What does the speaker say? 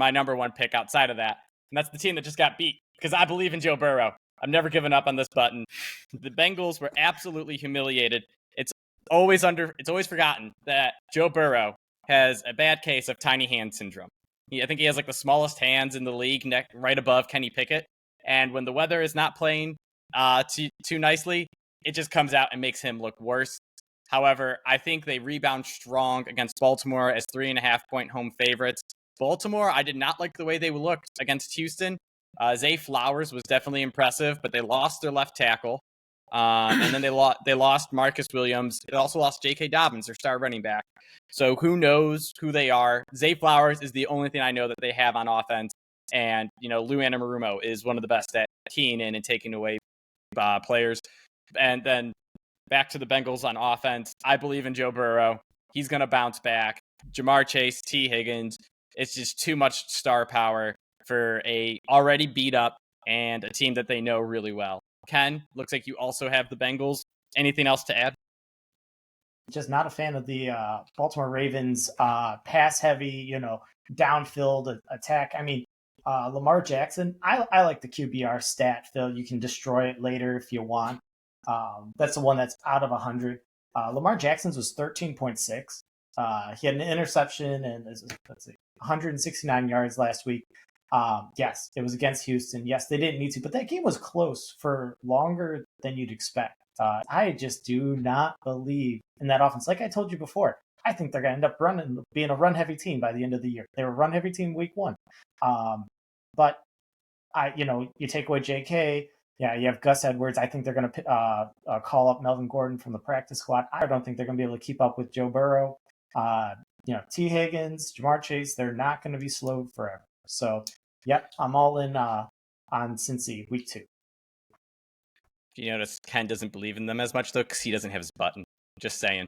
my number one pick outside of that. And that's the team that just got beat because I believe in Joe Burrow. I'm never giving up on this button. The Bengals were absolutely humiliated. It's always forgotten that Joe Burrow has a bad case of tiny hand syndrome. I think he has like the smallest hands in the league, right above Kenny Pickett. And when the weather is not playing too nicely, it just comes out and makes him look worse. However, I think they rebound strong against Baltimore as 3.5-point home favorites. Baltimore, I did not like the way they looked against Houston. Zay Flowers was definitely impressive, but they lost their left tackle. And then they lost Marcus Williams. They also lost J.K. Dobbins, their star running back. So who knows who they are? Zay Flowers is the only thing I know that they have on offense. And, Lou Anarumo is one of the best at keying in and taking away players. And then back to the Bengals on offense. I believe in Joe Burrow. He's going to bounce back. Jamar Chase, T. Higgins. It's just too much star power for a already beat up and a team that they know really well. Ken, looks like you also have the Bengals. Anything else to add? Just not a fan of the Baltimore Ravens pass heavy, downfield attack. I mean, Lamar Jackson, I like the QBR stat, Phil. You can destroy it later if you want. That's the one that's out of 100. Lamar Jackson's was 13.6. He had an interception and 169 yards last week. Yes, it was against Houston. Yes, they didn't need to, but that game was close for longer than you'd expect. I just do not believe in that offense. Like I told you before, I think they're going to end up being a run-heavy team by the end of the year. They were a run-heavy team week one. But you take away J.K., yeah, you have Gus Edwards. I think they're going to call up Melvin Gordon from the practice squad. I don't think they're going to be able to keep up with Joe Burrow. T. Higgins, Jamar Chase, they're not going to be slowed forever. So, yep, I'm all in on Cincy week 2. You notice Ken doesn't believe in them as much, though, because he doesn't have his button. Just saying.